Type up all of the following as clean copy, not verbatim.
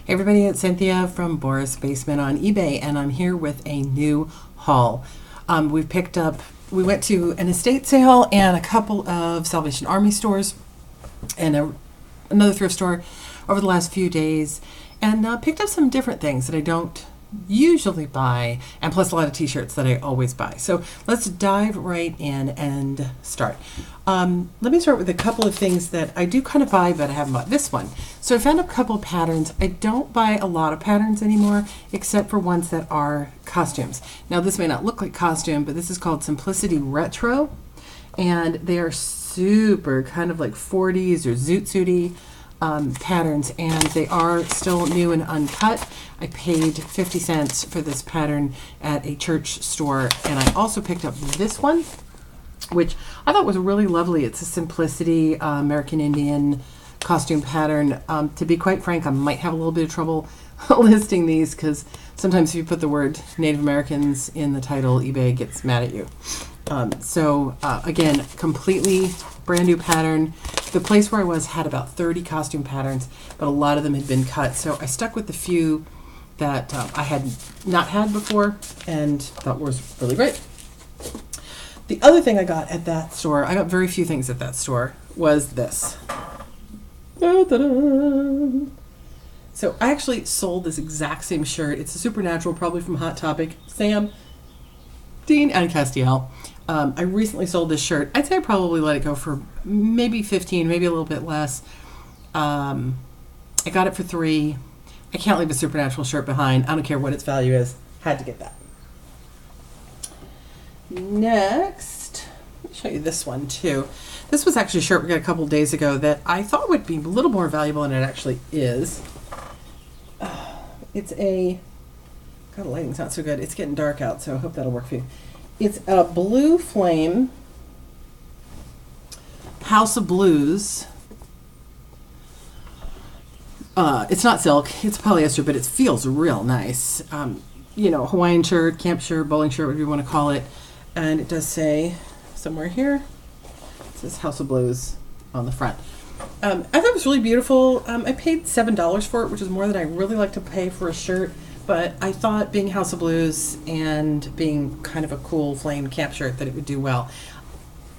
Hey everybody, it's Cynthia from Boris Basement on eBay, and I'm here with a new haul. We went to an estate sale and a couple of Salvation Army stores and another thrift store over the last few days, and picked up some different things that I don't usually buy, and plus a lot of t-shirts that I always buy. So let's dive right in and start. Let me start with a couple of things that I do kind of buy, but I haven't bought this one. So I found a couple patterns. I don't buy a lot of patterns anymore, except for ones that are costumes. Now this may not look like costume, but this is called Simplicity Retro, and they are super kind of like 40s or zoot suity patterns, and they are still new and uncut. I paid 50 cents for this pattern at a church store, and I also picked up this one, which I thought was really lovely. It's a Simplicity American Indian costume pattern. To be quite frank, I might have a little bit of trouble listing these because sometimes if you put the word Native Americans in the title, eBay gets mad at you. Again, completely brand new pattern. The place where I was had about 30 costume patterns, but a lot of them had been cut. So I stuck with the few that I had not had before and thought was really great. The other thing I got at that store, I got very few things at that store, was this. Da-da-da. So I actually sold this exact same shirt. It's a Supernatural, probably from Hot Topic. Sam, Dean, and Castiel. I recently sold this shirt. I'd say I probably let it go for maybe 15, maybe a little bit less. I got it for $3. I can't leave a Supernatural shirt behind. I don't care what its value is. Had to get that. Next, let me show you this one too. This was actually a shirt we got a couple days ago that I thought would be a little more valuable than it actually is. It's a, God, the lighting's not so good. It's getting dark out, so I hope that'll work for you. It's a Blue Flame House of Blues. It's not silk, it's polyester, but it feels real nice. Hawaiian shirt, camp shirt, bowling shirt, whatever you want to call it. And it does say somewhere here, it says House of Blues on the front. I thought it was really beautiful. I paid $7 for it, which is more than I really like to pay for a shirt. But I thought being House of Blues and being kind of a cool flame camp shirt that it would do well.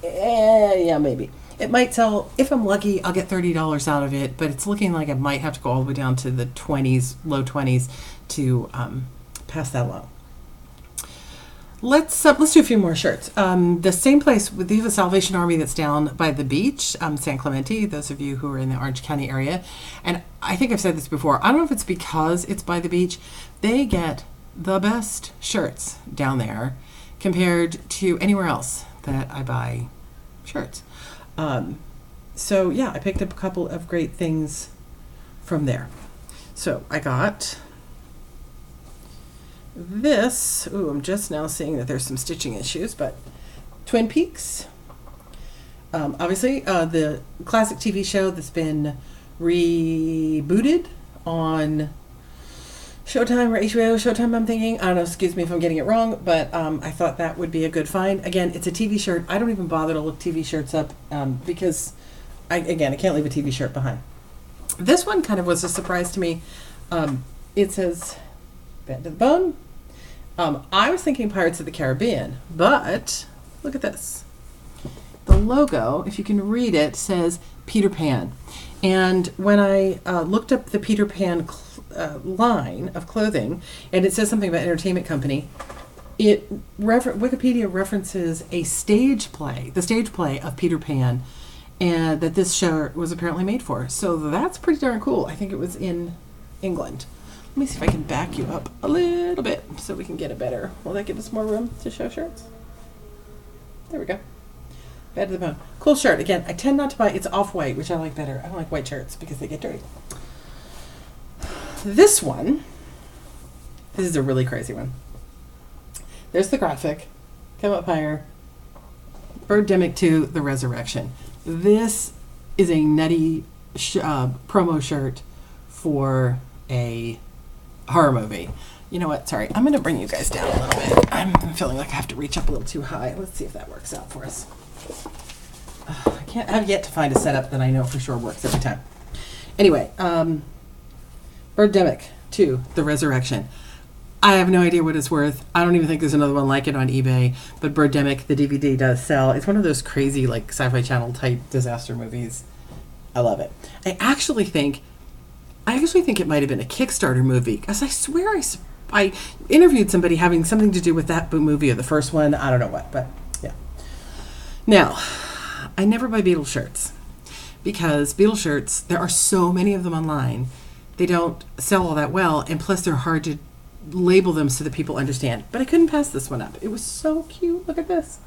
Yeah, maybe. It might sell, if I'm lucky, I'll get $30 out of it, but it's looking like I might have to go all the way down to the 20s, low 20s to pass that along. Let's do a few more shirts. The same place with the Salvation Army that's down by the beach, San Clemente, those of you who are in the Orange County area. And I think I've said this before. I don't know if it's because it's by the beach. They get the best shirts down there compared to anywhere else that I buy shirts. So yeah, I picked up a couple of great things from there. So I got this. Ooh, I'm just now seeing that there's some stitching issues, but Twin Peaks. Obviously, the classic TV show that's been rebooted on Showtime or HBO. Showtime, I'm thinking. I don't know, excuse me if I'm getting it wrong, but I thought that would be a good find. Again, it's a TV shirt. I don't even bother to look TV shirts up because, I can't leave a TV shirt behind. This one kind of was a surprise to me. It says Band to the Bone. I was thinking Pirates of the Caribbean, but look at this. The logo, if you can read it, says Peter Pan. And when I looked up the Peter Pan line of clothing, and it says something about entertainment company, Wikipedia references a stage play, the stage play of Peter Pan, and that this shirt was apparently made for. So that's pretty darn cool. I think it was in England. Let me see if I can back you up a little bit so we can get it better. Will that give us more room to show shirts? There we go. Bad to the Bone. Cool shirt. Again, I tend not to buy, it's off-white, which I like better. I don't like white shirts because they get dirty. This one, this is a really crazy one. There's the graphic. Come up higher. Birdemic 2, The Resurrection. This is a nutty promo shirt for a horror movie. You know what? Sorry, I'm going to bring you guys down a little bit. I'm feeling like I have to reach up a little too high. Let's see if that works out for us. I've yet to find a setup that I know for sure works every time. Anyway, Birdemic 2, The Resurrection. I have no idea what it's worth. I don't even think there's another one like it on eBay, but Birdemic, the DVD, does sell. It's one of those crazy, like, Sci-Fi Channel type disaster movies. I love it. I actually think it might have been a Kickstarter movie, because I swear I interviewed somebody having something to do with that movie or the first one. I don't know what, but yeah. Now, I never buy Beatles shirts, because Beatles shirts, there are so many of them online. They don't sell all that well, and plus they're hard to label them so that people understand. But I couldn't pass this one up. It was so cute. Look at this.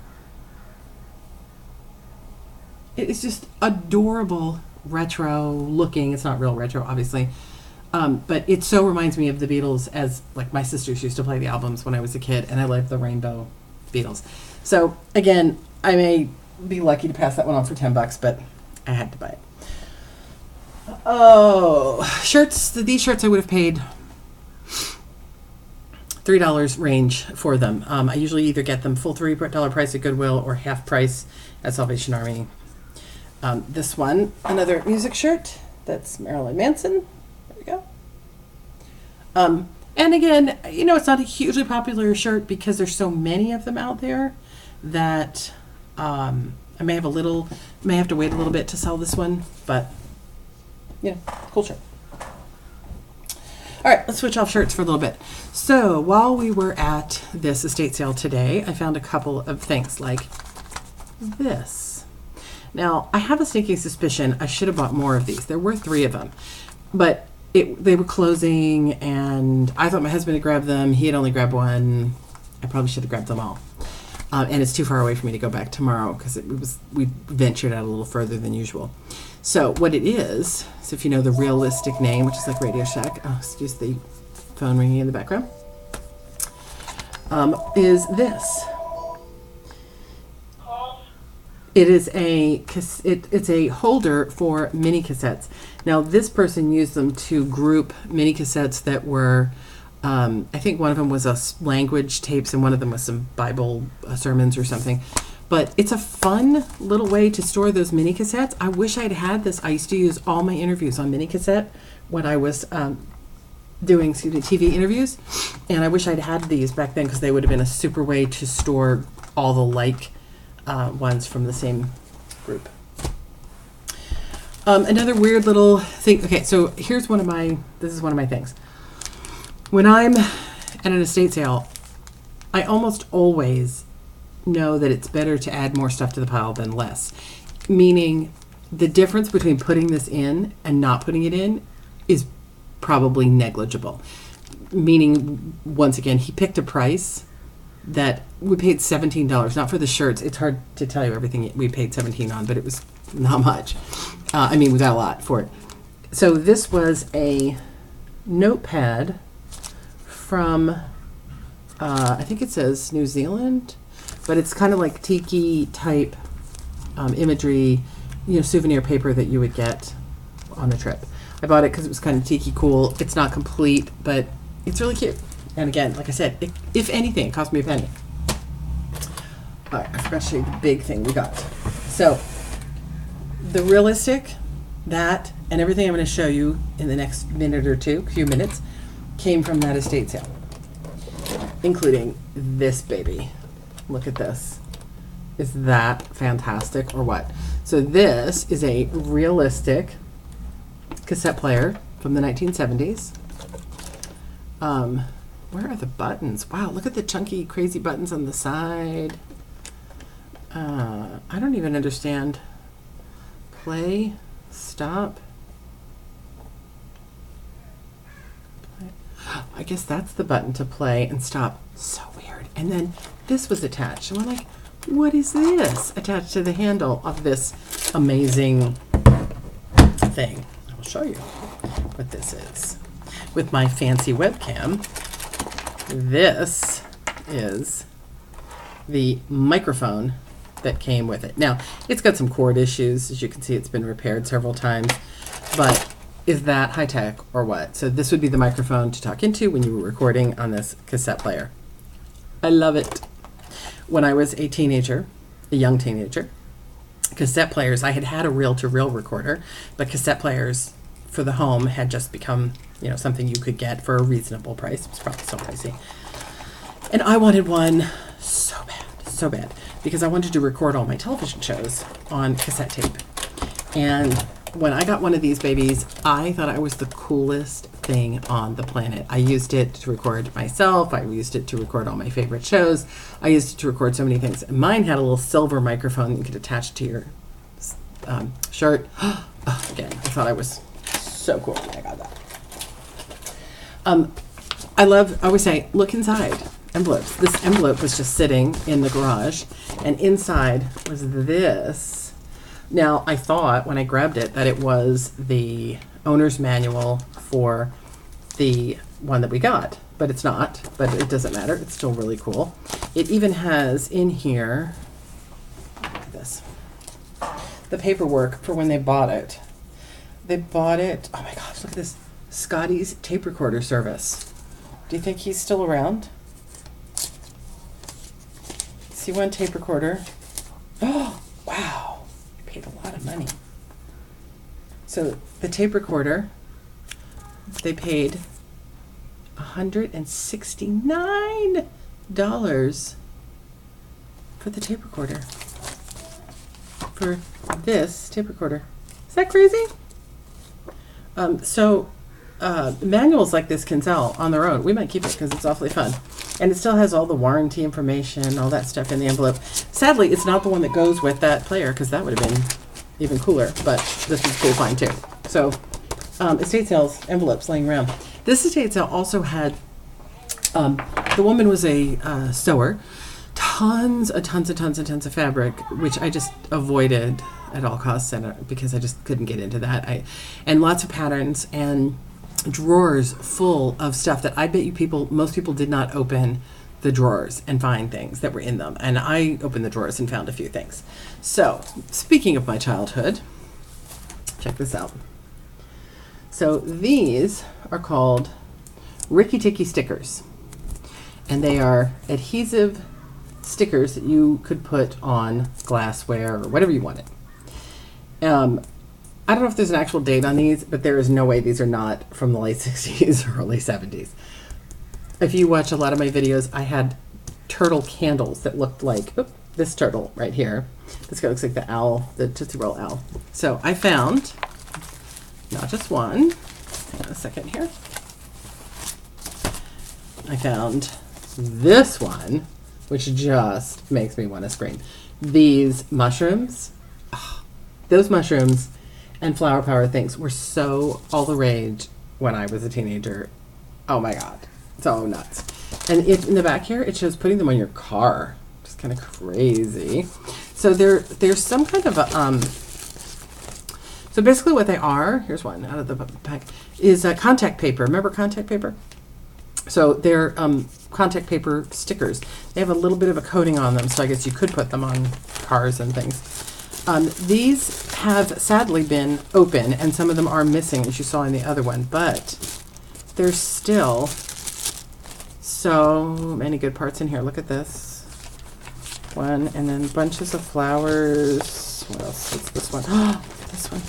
It is just adorable, retro looking. It's not real retro, obviously. But it so reminds me of the Beatles, as like my sisters used to play the albums when I was a kid, and I love the rainbow Beatles. So again, I may be lucky to pass that one on for $10, but I had to buy it. Oh, shirts. These shirts I would have paid $3 range for them. I usually either get them full $3 price at Goodwill or half price at Salvation Army. This one, another music shirt. That's Marilyn Manson. There we go. And again, it's not a hugely popular shirt because there's so many of them out there that I may have to wait a little bit to sell this one, but cool shirt. All right, let's switch off shirts for a little bit. So while we were at this estate sale today, I found a couple of things like this. Now, I have a sneaking suspicion I should have bought more of these. There were 3 of them, but they were closing, and I thought my husband had grabbed them. He had only grabbed one. I probably should have grabbed them all. And it's too far away for me to go back tomorrow because we ventured out a little further than usual. So what it is, so if you know the realistic name, which is like Radio Shack, excuse the phone ringing in the background, is this. It is it's a holder for mini cassettes. Now this person used them to group mini cassettes that were, I think one of them was language tapes and one of them was some Bible sermons or something. But it's a fun little way to store those mini cassettes. I wish I'd had this. I used to use all my interviews on mini cassette when I was doing TV interviews. And I wish I'd had these back then because they would have been a super way to store all the ones from the same group. Another weird little thing. Okay, so this is one of my things. When I'm at an estate sale, I almost always know that it's better to add more stuff to the pile than less. Meaning the difference between putting this in and not putting it in is probably negligible. Meaning, once again, he picked a price that we paid $17, not for the shirts. It's hard to tell you everything we paid $17 on, but it was not much. We got a lot for it. So this was a notepad from, I think it says New Zealand, but it's kind of like tiki type imagery, souvenir paper that you would get on a trip. I bought it because it was kind of tiki cool. It's not complete, but it's really cute. And again, like I said, if anything, it cost me a penny. All right, I forgot to show you the big thing we got. So the realistic, that, and everything I'm going to show you in the next few minutes, came from that estate sale, including this baby. Look at this. Is that fantastic or what? So this is a realistic cassette player from the 1970s. Where are the buttons? Wow, look at the chunky, crazy buttons on the side. I don't even understand. Play, stop. I guess that's the button to play and stop. So weird. And then this was attached. And we're like, what is this? Attached to the handle of this amazing thing. I will show you what this is. With my fancy webcam, this is the microphone that came with it. Now, it's got some cord issues. As you can see, it's been repaired several times. But is that high tech or what? So this would be the microphone to talk into when you were recording on this cassette player. I love it. When I was a young teenager, cassette players, I had a reel-to-reel recorder, but cassette players for the home had just become, something you could get for a reasonable price. It was probably so pricey. And I wanted one so bad, because I wanted to record all my television shows on cassette tape. And when I got one of these babies, I thought I was the coolest thing on the planet. I used it to record myself. I used it to record all my favorite shows. I used it to record so many things. And mine had a little silver microphone you could attach to your shirt. Again, I thought I was so cool when I got that. I always say, look inside envelopes. This envelope was just sitting in the garage, and inside was this. Now, I thought when I grabbed it that it was the owner's manual for the one that we got, but it's not, but it doesn't matter. It's still really cool. It even has in here, look at this, the paperwork for when they bought it. They bought it, oh my gosh, look at this, Scotty's tape recorder service. Do you think he's still around? C1 tape recorder. Oh, wow. Paid a lot of money. So the tape recorder, they paid $169 for the tape recorder. For this tape recorder. Is that crazy? Manuals like this can sell on their own. We might keep it because it's awfully fun. And it still has all the warranty information, all that stuff in the envelope. Sadly, it's not the one that goes with that player, because that would have been even cooler, but this is cool fine too. So, estate sales envelopes laying around. This estate sale also had, the woman was a sewer, tons of fabric, which I just avoided at all costs, and because I just couldn't get into that. And lots of patterns and drawers full of stuff that I bet you most people did not open the drawers and find things that were in them. And I opened the drawers and found a few things. So, speaking of my childhood, check this out. So these are called Ricky Ticky stickers. And they are adhesive stickers that you could put on glassware or whatever you wanted. I don't know if there's an actual date on these, but there is no way these are not from the late 60s or early 70s. If you watch a lot of my videos, I had turtle candles that looked like this turtle right here. This guy looks like the owl, the Tootsie Roll owl. So I found not just one. Hang on a second here. I found this one, which just makes me want to scream. These mushrooms, those mushrooms and flower power things were so all the rage when I was a teenager. Oh my God, so nuts. And in the back here, it shows putting them on your car. Just kind of crazy. So there's some kind of a, so basically what they are, here's one out of the pack, is contact paper. Remember contact paper? So they're contact paper stickers. They have a little bit of a coating on them, so I guess you could put them on cars and things. These have sadly been open, and some of them are missing, as you saw in the other one, but there's still so many good parts in here. Look at this one, and then bunches of flowers. What else? What's this one? Oh, this one.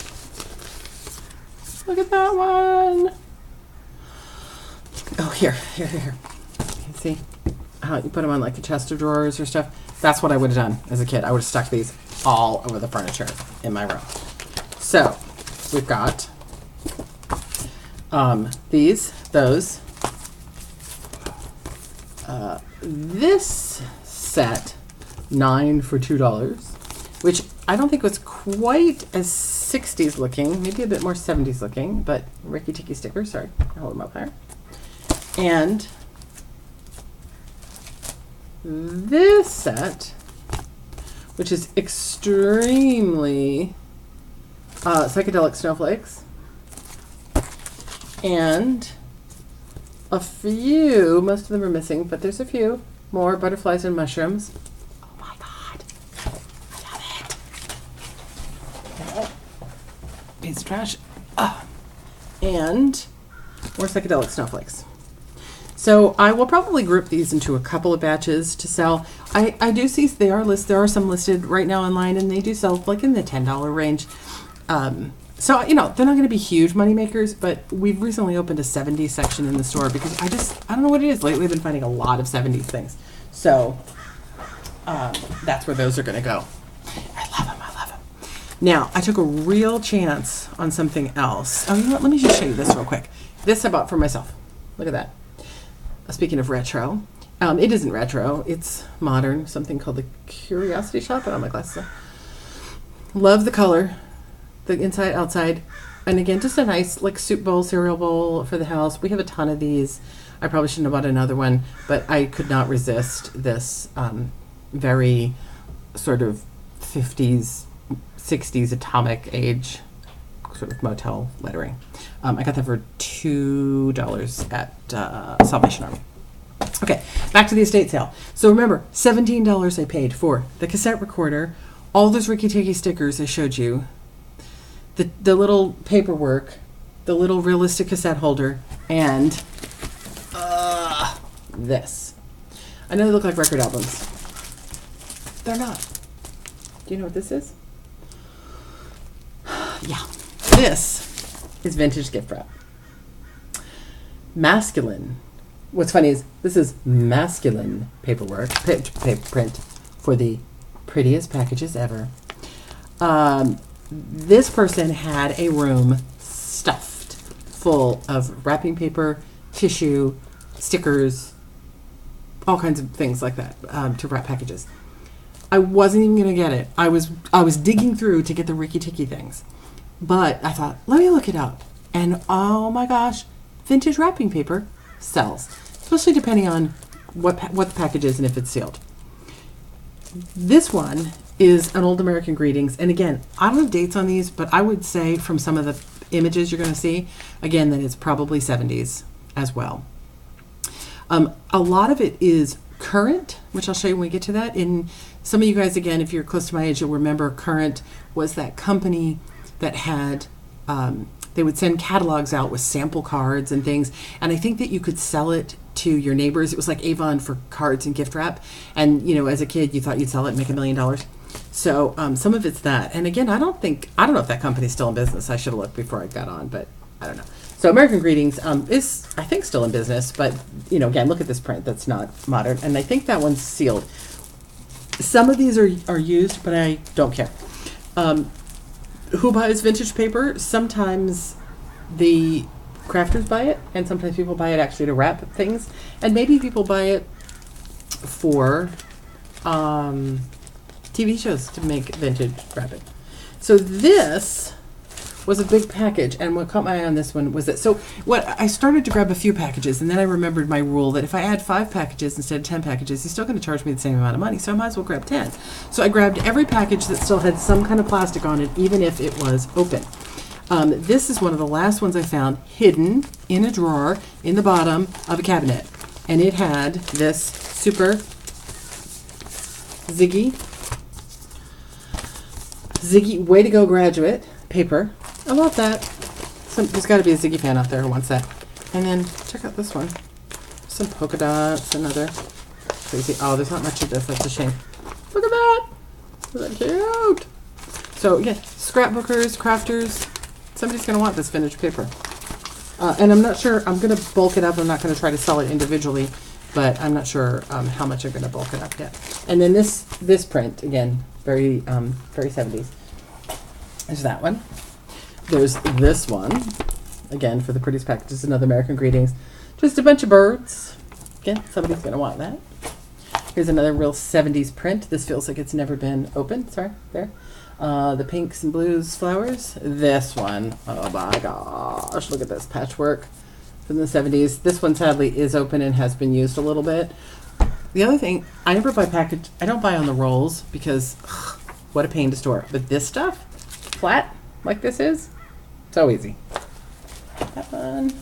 Look at that one. Oh, here. You can see how you put them on like a chest of drawers or stuff. That's what I would have done as a kid. I would have stuck these all over the furniture in my room. So we've got those. This set, 9 for $2, which I don't think was quite as 60s looking, maybe a bit more 70s looking, but Ricky Ticky stickers, sorry, I'll hold them up higher. And this set, which is extremely psychedelic snowflakes, and a few, most of them are missing, but there's a few more butterflies and mushrooms. Oh my God, I love it. Piece of trash. And more psychedelic snowflakes. So I will probably group these into a couple of batches to sell. I do see there are some listed right now online, and they do sell like in the $10 range. So, you know, they're not going to be huge money makers, but we've recently opened a 70s section in the store because I don't know what it is. Lately, I've been finding a lot of 70s things. So, that's where those are going to go. I love them. I love them. Now, I took a real chance on something else. Oh, you know what? Let me just show you this real quick. This I bought for myself. Look at that. Speaking of retro, it isn't retro. It's modern. Something called the Curiosity Shop. I don't have my glasses on. Love the color. The inside, outside, and again, just a nice like soup bowl, cereal bowl for the house. We have a ton of these. I probably shouldn't have bought another one, but I could not resist this very sort of 50s, 60s atomic age sort of motel lettering. I got that for $2 at Salvation Army. Okay, back to the estate sale. So remember, $17 I paid for the cassette recorder, all those Ricky Tikki stickers I showed you, the little paperwork, the little realistic cassette holder, and this. I know they look like record albums. They're not. Do you know what this is? Yeah. This is vintage gift wrap. Masculine. What's funny is this is masculine paperwork, print for the prettiest packages ever. This person had a room stuffed full of wrapping paper, tissue, stickers, all kinds of things like that to wrap packages. I wasn't even going to get it. I was digging through to get the Ricky Tikki things, but I thought, let me look it up. And oh my gosh, vintage wrapping paper sells, especially depending on what the package is and if it's sealed. This one is an Old American Greetings. And again, I don't have dates on these, but I would say from some of the images you're going to see, again, that it's probably 70s as well. A lot of it is Current, which I'll show you when we get to that. In some of you guys, again, if you're close to my age, you'll remember Current was that company that had, they would send catalogs out with sample cards and things. And I think that you could sell it to your neighbors. It was like Avon for cards and gift wrap. And, you know, as a kid, you thought you'd sell it and make $1 million. So some of it's that. And again, I don't know if that company's still in business. I should have looked before I got on, but I don't know. So American Greetings is, I think, still in business. But, you know, again, look at this print. That's not modern. And I think that one's sealed. Some of these are used, but I don't care. Who buys vintage paper? Sometimes the crafters buy it, and sometimes people buy it actually to wrap things. And maybe people buy it for TV shows to make vintage wrapping. So this was a big package, and what caught my eye on this one was that, so what I started to grab a few packages, and then I remembered my rule that if I add 5 packages instead of 10 packages, he's still going to charge me the same amount of money, so I might as well grab 10. So I grabbed every package that still had some kind of plastic on it, even if it was open. This is one of the last ones I found hidden in a drawer in the bottom of a cabinet, and it had this super Ziggy Way to Go graduate paper. I love that. There's got to be a Ziggy fan out there who wants that. And then check out this one. Some polka dots, another crazy. Oh, there's not much of this. That's a shame. Look at that. Isn't that cute? So yeah, scrapbookers, crafters. Somebody's going to want this vintage paper. And I'm not sure. I'm going to bulk it up. I'm not going to try to sell it individually, but I'm not sure how much I'm going to bulk it up yet. And then this print again, very 70s. There's that one. There's this one, again, for the prettiest packages, another American Greetings. Just a bunch of birds. Again, somebody's going to want that. Here's another real 70s print. This feels like it's never been opened. Sorry, there. The pinks and blues flowers. This one, oh my gosh, look at this patchwork from the 70s. This one, sadly, is open and has been used a little bit. The other thing, I never buy package. I don't buy on the rolls because what a pain to store. But this stuff, flat, like this is, so easy. That one.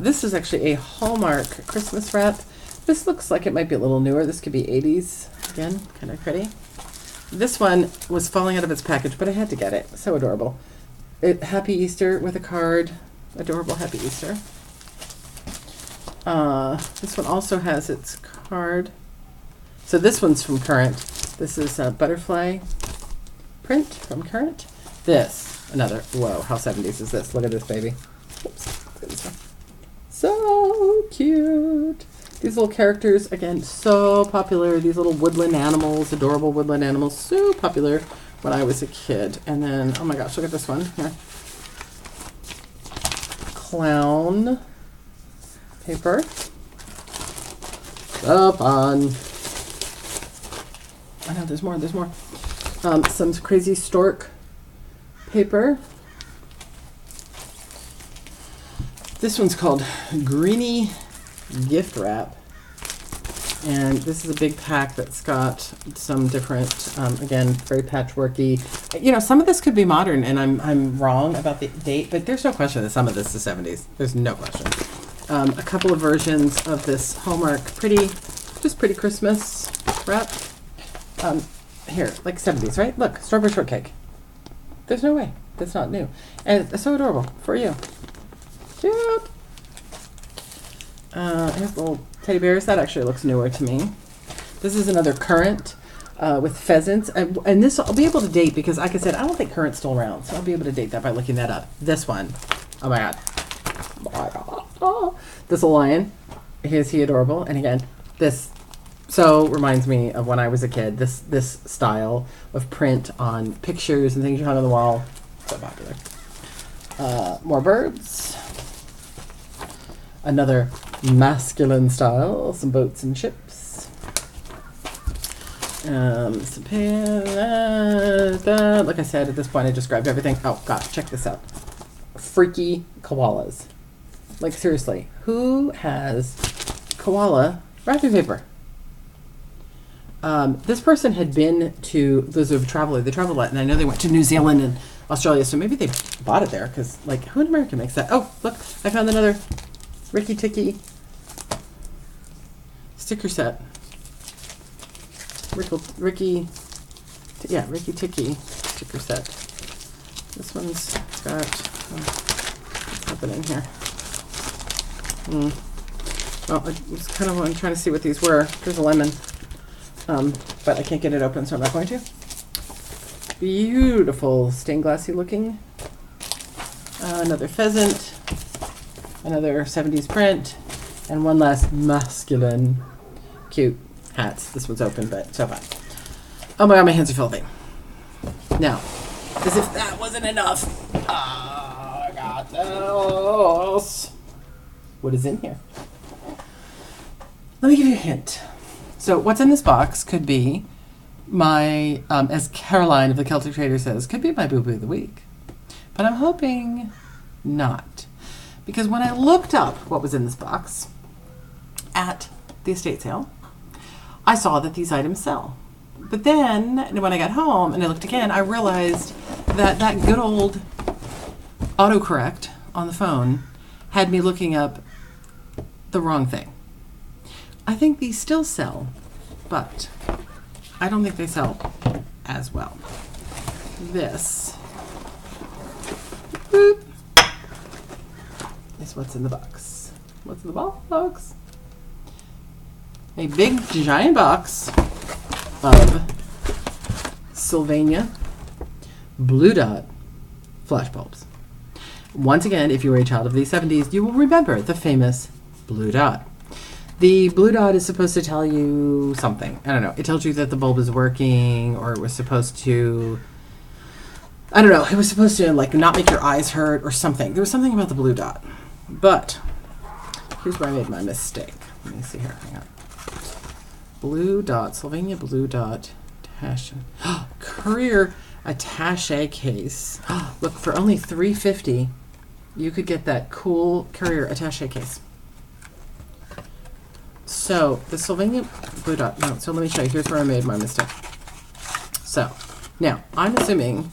This is actually a Hallmark Christmas wrap. This looks like it might be a little newer. This could be 80s. Again, kind of pretty. This one was falling out of its package, but I had to get it. So adorable. Happy Easter with a card. Adorable Happy Easter. This one also has its card. So this one's from Current. This is a butterfly print from Current. This, another, whoa, how 70s is this? Look at this baby. Oops, look at this one. So cute. These little characters, again, so popular. These little woodland animals, adorable woodland animals, so popular when I was a kid. And then, oh my gosh, look at this one here. Clown paper. So fun. I know, there's more, there's more. Some crazy stork paper. This one's called Greenie Gift Wrap. And this is a big pack that's got some different, again, very patchworky. You know, some of this could be modern, and I'm wrong about the date, but there's no question that some of this is 70s. There's no question. A couple of versions of this Hallmark just pretty Christmas wrap. Here, like 70s, right? Look, strawberry shortcake. There's no way. That's not new. And it's so adorable for you. Cute. Here's little teddy bears. That actually looks newer to me. This is another Current with pheasants. And this I'll be able to date because, like I said, I don't think Current's still around. So I'll be able to date that by looking that up. This one. Oh my God. Oh my God. Oh. This little lion. Is he adorable? And again, this so reminds me of when I was a kid. This style of print on pictures and things you hung on the wall. So popular. More birds. Another masculine style. Some boats and ships. Some like I said, at this point I just grabbed everything. Oh gosh, check this out. Freaky koalas. Like seriously, who has koala wrapping paper? This person had been to, those who have traveled, they traveled a lot, and I know they went to New Zealand and Australia, so maybe they bought it there, because, like, who in America makes that? Oh, look, I found another Ricky Ticky sticker set. Ricky Ticky sticker set. This one's got, what's happening here? Well, I was kind of trying to see what these were. There's a lemon. But I can't get it open, so I'm not going to. Beautiful stained glassy looking. Another pheasant. Another 70s print. And one last masculine cute hats. This one's open, but so fun. Oh my God, my hands are filthy. Now, as if that wasn't enough. Oh, I got those. What is in here? Let me give you a hint. So what's in this box could be my, as Caroline of the Celtic Trader says, could be my boo-boo of the week. But I'm hoping not. Because when I looked up what was in this box at the estate sale, I saw that these items sell. But then when I got home and I looked again, I realized that that good old autocorrect on the phone had me looking up the wrong thing. I think these still sell, but I don't think they sell as well. This is what's in the box. What's in the box? A big giant box of Sylvania Blue Dot flash bulbs. Once again, if you were a child of the 70s, you will remember the famous Blue Dot. The Blue Dot is supposed to tell you something. I don't know. It tells you that the bulb is working, or it was supposed to, I don't know. It was supposed to, like, not make your eyes hurt or something. There was something about the Blue Dot. But here's where I made my mistake. Let me see here. Hang on. Blue Dot, Sylvania Blue Dot attache. Courier attache case. Look, for only $3.50, you could get that cool Courier attache case. So the Sylvania Blue Dot. No, so let me show you. Here's where I made my mistake. So now I'm assuming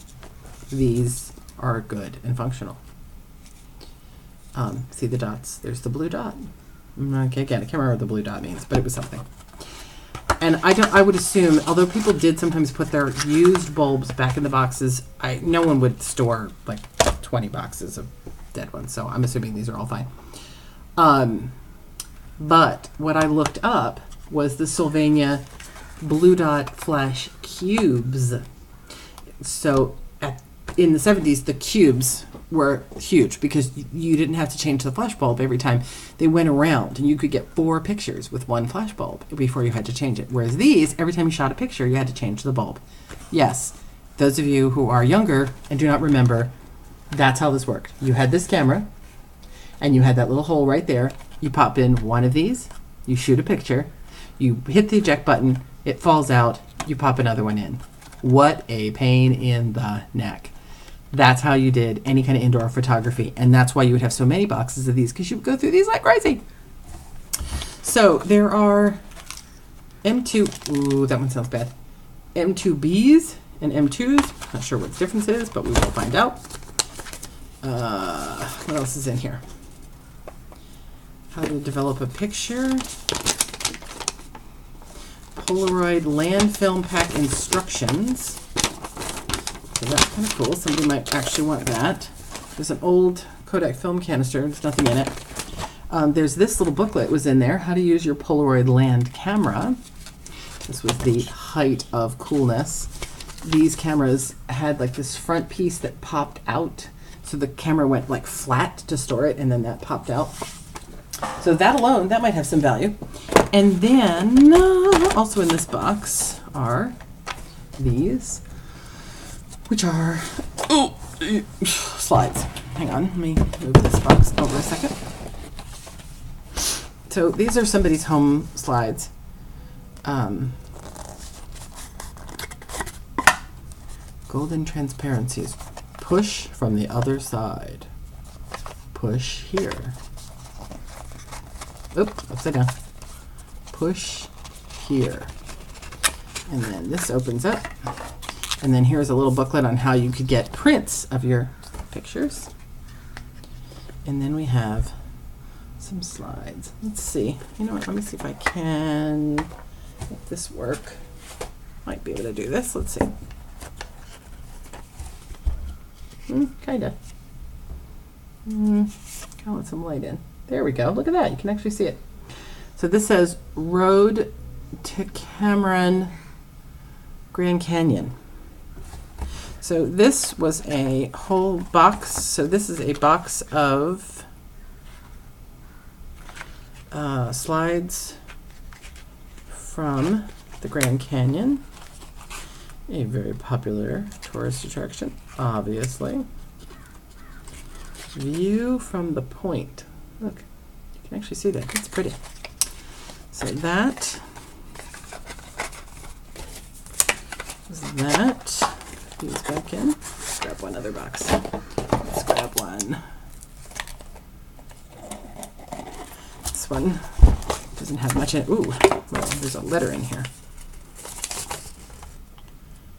these are good and functional. See the dots? There's the blue dot. Okay, again, I can't remember what the blue dot means, but it was something. And I would assume, although people did sometimes put their used bulbs back in the boxes, no one would store like 20 boxes of dead ones. So I'm assuming these are all fine. But what I looked up was the Sylvania Blue Dot Flash Cubes. So in the 70s, the cubes were huge because you didn't have to change the flash bulb every time they went around, and you could get 4 pictures with one flash bulb before you had to change it. Whereas these, every time you shot a picture, you had to change the bulb. Yes, those of you who are younger and do not remember, that's how this worked. You had this camera, and you had that little hole right there. You pop in one of these, you shoot a picture, you hit the eject button, it falls out, you pop another one in. What a pain in the neck. That's how you did any kind of indoor photography, and that's why you would have so many boxes of these, because you would go through these like crazy. So there are M2, ooh, that one sounds bad. M2Bs and M2s. Not sure what the difference is, but we will find out. What else is in here? How to develop a picture. Polaroid land film pack instructions. So that's kind of cool. Somebody might actually want that. There's an old Kodak film canister. There's nothing in it. There's this little booklet was in there. How to use your Polaroid land camera. This was the height of coolness. These cameras had like this front piece that popped out. So the camera went like flat to store it, and then that popped out. So that alone, that might have some value. And then also in this box are these, which are slides. Hang on, let me move this box over a second. So these are somebody's home slides. Golden transparencies. Push from the other side. Push here. Oop, upside down. Push here. And then this opens up. And then here's a little booklet on how you could get prints of your pictures. And then we have some slides. Let's see. You know what? Let me see if I can make this work. Might be able to do this. Let's see. Kinda. Gotta let some light in. There we go. Look at that. You can actually see it. So this says Road to Cameron Grand Canyon. So this was a whole box. So this is a box of slides from the Grand Canyon, a very popular tourist attraction, obviously. View from the point. Look, you can actually see that. That's pretty. So that is that. Put these back in. Let's grab one other box. Let's grab one. This one doesn't have much in it. Ooh, well, there's a letter in here.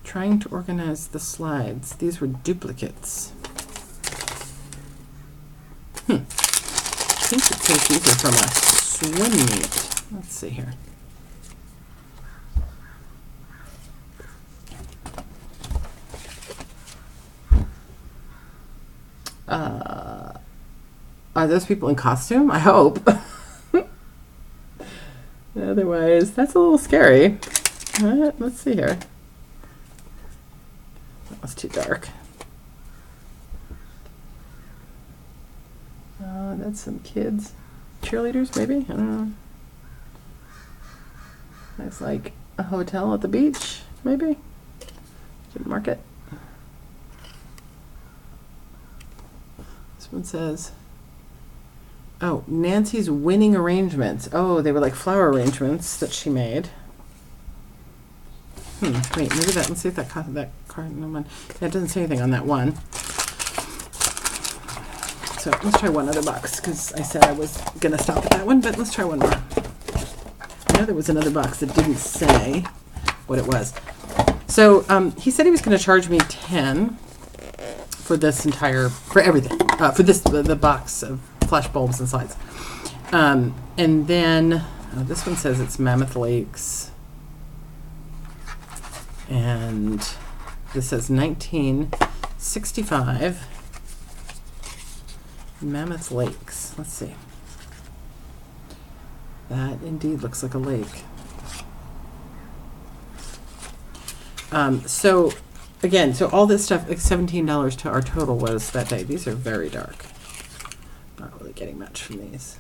Trying to organize the slides. These were duplicates. I think it says these are from a swim meet. Let's see here. Are those people in costume? I hope. Otherwise, that's a little scary. Let's see here. That was too dark. That's some kids. Cheerleaders, maybe? I don't know. That's like a hotel at the beach, maybe? Should mark it. This one says, oh, Nancy's winning arrangements. Oh, they were like flower arrangements that she made. Wait, maybe that, let's see if that card, no one, that doesn't say anything on that one. So let's try one other box, because I said I was going to stop at that one, but let's try one more. I know there was another box that didn't say what it was. So he said he was going to charge me $10 for this entire, for everything, for this, the box of flash bulbs and slides. And then this one says it's Mammoth Lakes. And this says 1965 Mammoth Lakes. Let's see. That indeed looks like a lake. So again, so all this stuff, like $17 to our total was that day. These are very dark. Not really getting much from these.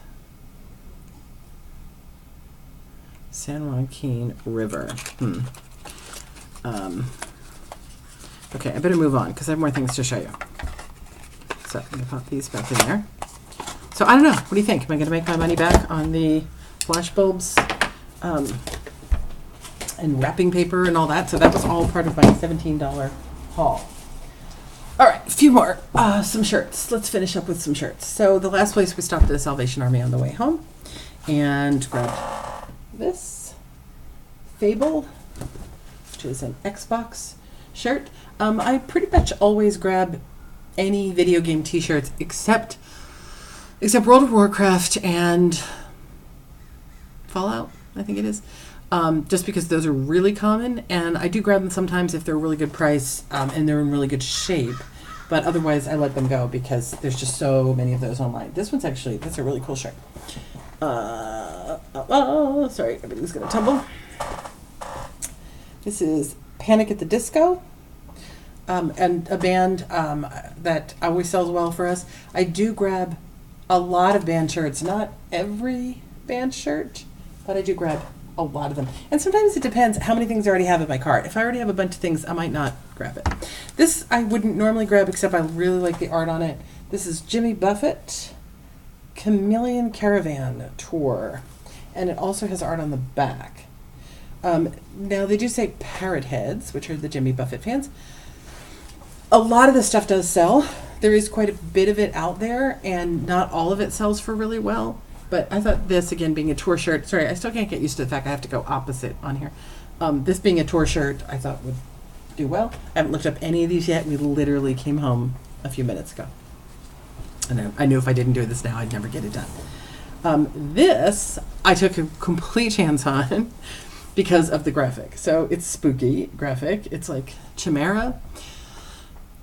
San Joaquin River. Okay, I better move on because I have more things to show you. So I'm going to pop these back in there. So I don't know. What do you think? Am I going to make my money back on the flash bulbs and wrapping paper and all that? So that was all part of my $17 haul. All right, a few more. Some shirts. Let's finish up with some shirts. So the last place we stopped at the Salvation Army on the way home and grabbed this Fable, which is an Xbox shirt. I pretty much always grab any video game t-shirts except World of Warcraft and Fallout, I think it is. Just because those are really common, and I do grab them sometimes if they're a really good price and they're in really good shape. But otherwise, I let them go because there's just so many of those online. This one's actually, that's a really cool shirt. Sorry, everything's going to tumble. This is Panic at the Disco, and a band that always sells well for us. I do grab a lot of band shirts, not every band shirt, but I do grab a lot of them. And sometimes it depends how many things I already have in my cart. If I already have a bunch of things, I might not grab it. This I wouldn't normally grab, except I really like the art on it. This is Jimmy Buffett Chameleon Caravan Tour, and it also has art on the back. Now they do say parrot heads, which are the Jimmy Buffett fans. A lot of the stuff does sell. There is quite a bit of it out there, and not all of it sells for really well. But I thought this, again, being a tour shirt, sorry, I still can't get used to the fact I have to go opposite on here. This being a tour shirt, I thought would do well. I haven't looked up any of these yet. We literally came home a few minutes ago. And I knew if I didn't do this now, I'd never get it done. This, I took a complete chance on because of the graphic. So it's spooky graphic. It's like Chimera.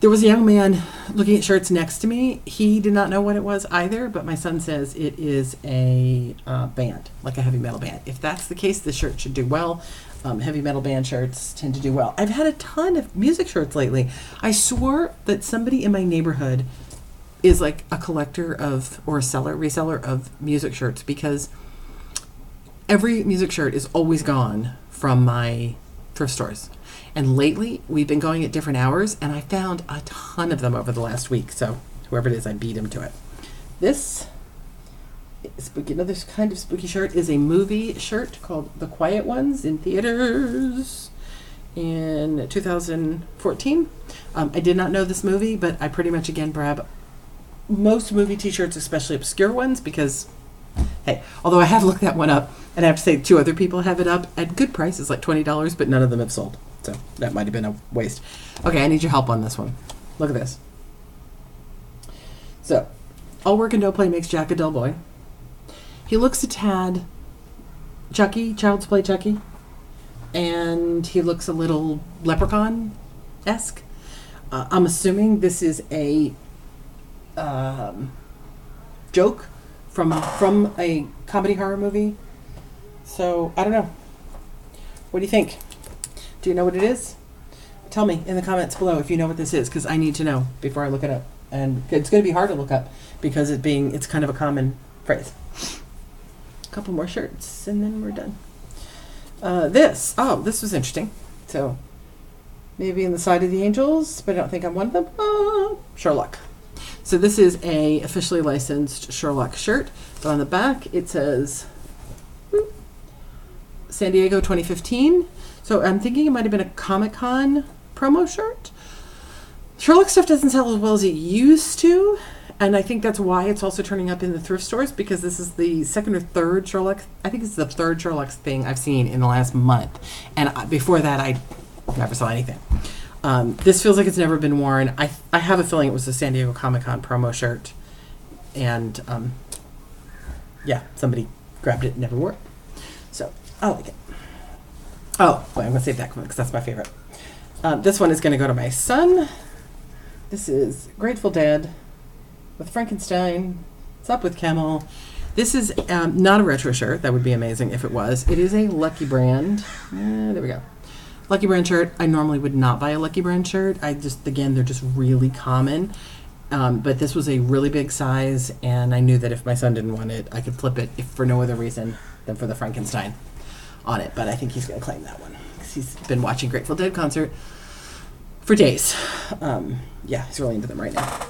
There was a young man looking at shirts next to me. He did not know what it was either, but my son says it is a band, like a heavy metal band. If that's the case, this shirt should do well. Heavy metal band shirts tend to do well. I've had a ton of music shirts lately. I swore that somebody in my neighborhood is like a collector of, or a reseller of music shirts, because every music shirt is always gone from my thrift stores. And lately, we've been going at different hours, and I found a ton of them over the last week. So whoever it is, I beat him to it. This spooky, another kind of spooky shirt is a movie shirt called The Quiet Ones in theaters in 2014. I did not know this movie, but I pretty much, again, grab most movie t-shirts, especially obscure ones, because, hey, although I have looked that one up, and I have to say 2 other people have it up at good prices, like $20, but none of them have sold. So that might have been a waste. Okay, I need your help on this one. Look at this. So, all work and no play makes Jack a dull boy. He looks a tad Chucky, Child's Play Chucky, and he looks a little leprechaun-esque. I'm assuming this is a joke from a comedy horror movie. So, I don't know. What do you think? Do you know what it is? Tell me in the comments below if you know what this is, because I need to know before I look it up. And it's going to be hard to look up because it's kind of a common phrase. A couple more shirts and then we're done. This was interesting. So maybe in the Side of the Angels, but I don't think I'm one of them. Sherlock. So this is a officially licensed Sherlock shirt. But on the back it says San Diego 2015. So I'm thinking it might have been a Comic-Con promo shirt. Sherlock stuff doesn't sell as well as it used to, and I think that's why it's also turning up in the thrift stores, because this is the second or third Sherlock. I think it's the third Sherlock thing I've seen in the last month, and before that I never saw anything. This feels like it's never been worn. I have a feeling it was a San Diego Comic-Con promo shirt, and yeah, somebody grabbed it and never wore it. So I like it. Oh, wait, I'm going to save that one because that's my favorite. This one is going to go to my son. This is Grateful Dead with Frankenstein. It's up with Camel. This is not a retro shirt. That would be amazing if it was. It is a Lucky Brand. There we go. Lucky Brand shirt. I normally would not buy a Lucky Brand shirt. Again, they're just really common. But this was a really big size, and I knew that if my son didn't want it, I could flip it if for no other reason than for the Frankenstein on it. But I think he's going to claim that one because he's been watching Grateful Dead concert for days. He's really into them right now.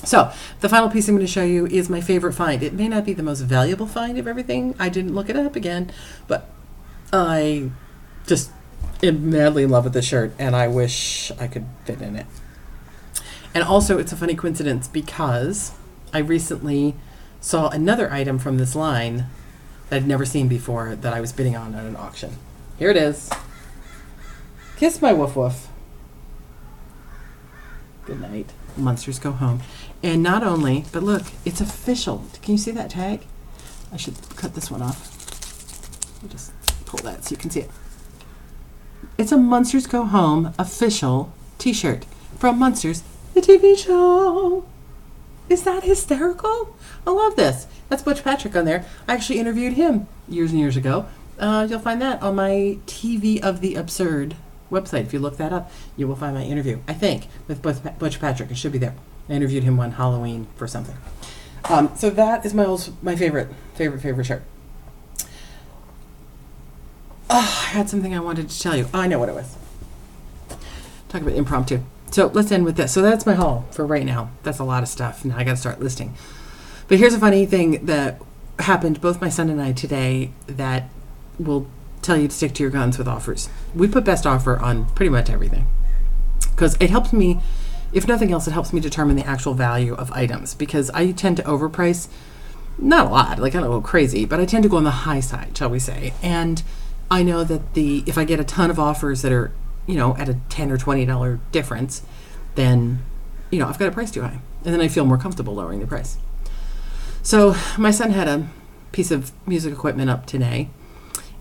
So the final piece I'm going to show you is my favorite find. It may not be the most valuable find of everything. I didn't look it up again, but I just am madly in love with this shirt, and I wish I could fit in it. And also, it's a funny coincidence because I recently saw another item from this line that I'd never seen before that I was bidding on at an auction. Here it is. Kiss my woof woof. Good night. Monsters go home. And not only, but look, it's official. Can you see that tag? I should cut this one off. I'll just pull that so you can see it. It's a Monsters Go Home official t-shirt from Monsters, the TV show. Is that hysterical? I love this. That's Butch Patrick on there. I actually interviewed him years and years ago. You'll find that on my TV of the Absurd website. If you look that up, you will find my interview, I think, with Butch Patrick. It should be there. I interviewed him one Halloween for something. So that is my favorite shirt. Oh, I had something I wanted to tell you. Oh, I know what it was. Talk about impromptu. So let's end with this. So that's my haul for right now. That's a lot of stuff. Now I got to start listing. But here's a funny thing that happened, both my son and I today, that will tell you to stick to your guns with offers. We put best offer on pretty much everything because it helps me, if nothing else, it helps me determine the actual value of items because I tend to overprice, not a lot, like I don't go crazy, but I tend to go on the high side, shall we say. And I know that if I get a ton of offers that are, at a $10 or $20 difference, then, I've got a price too high. And then I feel more comfortable lowering the price. So my son had a piece of music equipment up today,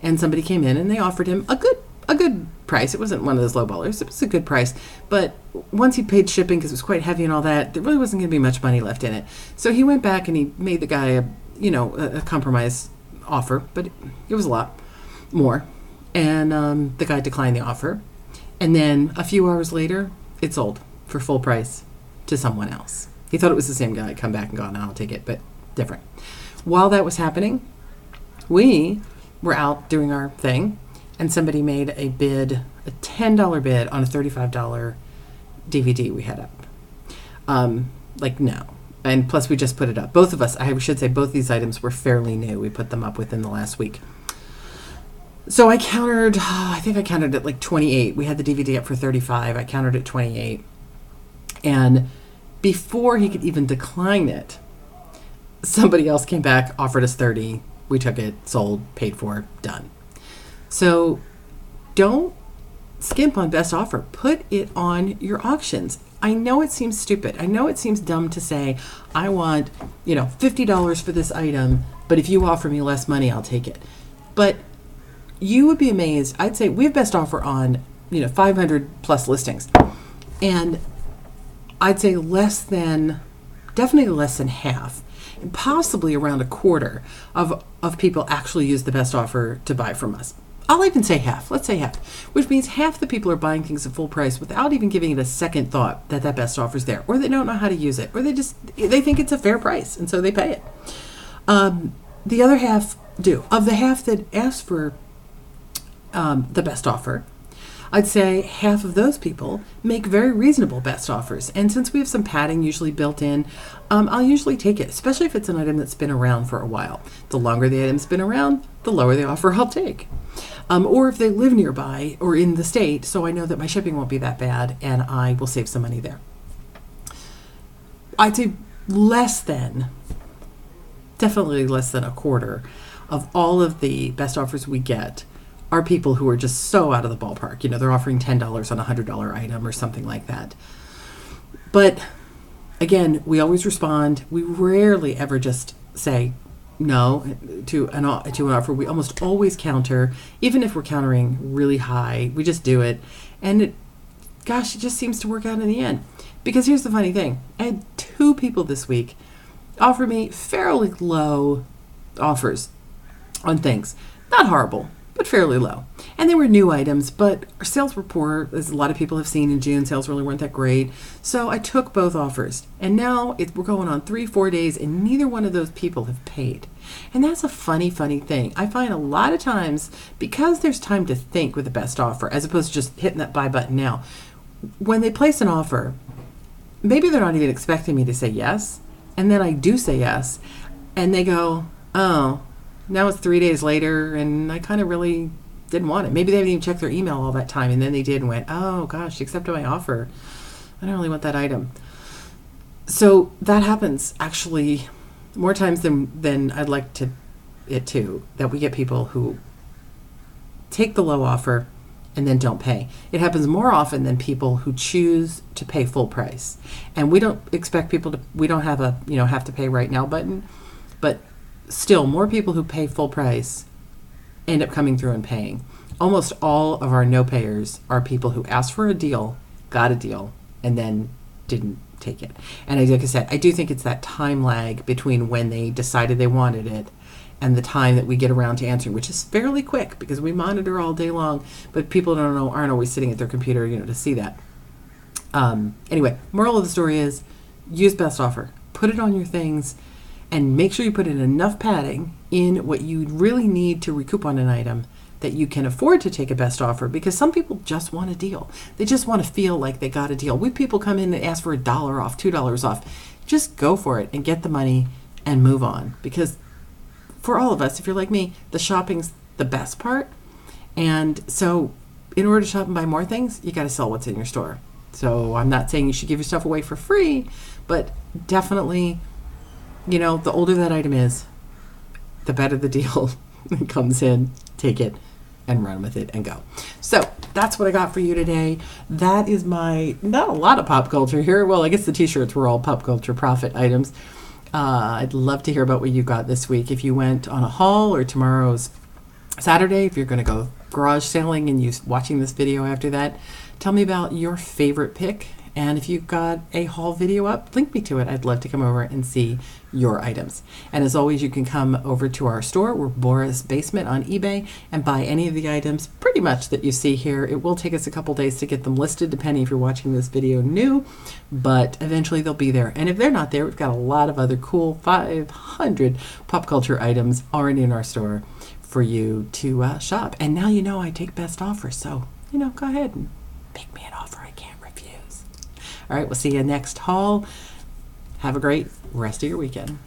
and somebody came in and they offered him a good price. It wasn't one of those low ballers. It was a good price. But once he paid shipping, because it was quite heavy and all that, there really wasn't going to be much money left in it. So he went back and he made the guy a compromise offer, but it was a lot more. And the guy declined the offer. And then a few hours later, it sold for full price to someone else. He thought it was the same guy. Come back and gone, I'll take it, but different. While that was happening, we were out doing our thing, and somebody made a $10 bid on a $35 DVD we had up. No. And plus, we just put it up. Both of us, I should say, both these items were fairly new. We put them up within the last week. So I countered, I think I counted at like 28. We had the DVD up for 35. I countered at 28. And before he could even decline it, somebody else came back, offered us 30. We took it, sold, paid for, done. So don't skimp on best offer. Put it on your auctions. I know it seems stupid. I know it seems dumb to say, I want, $50 for this item, but if you offer me less money, I'll take it. But you would be amazed. I'd say we have best offer on, 500 plus listings. And I'd say definitely less than half, and possibly around a quarter of people actually use the best offer to buy from us. I'll even say half. Let's say half, which means half the people are buying things at full price without even giving it a second thought that best offer is there, or they don't know how to use it, or they think it's a fair price, and so they pay it. The other half do. Of the half that asked for the best offer, I'd say half of those people make very reasonable best offers. And since we have some padding usually built in, I'll usually take it, especially if it's an item that's been around for a while. The longer the item's been around, the lower the offer I'll take. Or if they live nearby or in the state, so I know that my shipping won't be that bad and I will save some money there. I'd say definitely less than a quarter of all of the best offers we get are people who are just so out of the ballpark. They're offering $10 on a $100 item or something like that. But again, we always respond. We rarely ever just say no to an offer. We almost always counter, even if we're countering really high. We just do it. And it just seems to work out in the end. Because here's the funny thing. I had 2 people this week offer me fairly low offers on things. Not horrible, but fairly low. And they were new items, but our sales were poor, as a lot of people have seen in June. Sales really weren't that great. So I took both offers. And now we're going on 3-4 days, and neither one of those people have paid. And that's a funny thing. I find a lot of times, because there's time to think with the best offer, as opposed to just hitting that buy button now, when they place an offer, maybe they're not even expecting me to say yes. And then I do say yes. And they go, oh, now it's 3 days later, and I kind of really didn't want it. Maybe they didn't even check their email all that time, and then they did and went, oh gosh, she accepted my offer. I don't really want that item. So that happens actually more times than I'd like it to, that we get people who take the low offer and then don't pay. It happens more often than people who choose to pay full price. And we don't expect people to, we don't have a, have to pay right now button, but still more people who pay full price end up coming through and paying. Almost all of our no payers are people who asked for a deal, got a deal, and then didn't take it. And like I said, I do think it's that time lag between when they decided they wanted it and the time that we get around to answering, which is fairly quick because we monitor all day long, but people aren't always sitting at their computer, to see that. Anyway, moral of the story is use best offer. Put it on your things and make sure you put in enough padding in what you really need to recoup on an item that you can afford to take a best offer, because some people just want a deal. They just want to feel like they got a deal. We people come in and ask for $1 off, $2 off. Just go for it and get the money and move on, because for all of us, if you're like me, the shopping's the best part. And so in order to shop and buy more things, you got to sell what's in your store. So I'm not saying you should give your stuff away for free, but definitely, the older that item is, the better the deal comes in. Take it and run with it and go. So that's what I got for you today. That is not a lot of pop culture here. Well, I guess the t-shirts were all pop culture profit items. I'd love to hear about what you got this week. If you went on a haul, or tomorrow's Saturday, if you're going to go garage sailing and you're watching this video after that, tell me about your favorite pick. And if you've got a haul video up, link me to it. I'd love to come over and see your items. And as always, you can come over to our store. We're Boris Basement on eBay, and buy any of the items pretty much that you see here. It will take us a couple days to get them listed, depending if you're watching this video new, but eventually they'll be there. And if they're not there, we've got a lot of other cool 500 pop culture items already in our store for you to shop. And now I take best offers, so go ahead and make me an offer I can't refuse. All right, we'll see you next haul. Have a great rest of your weekend.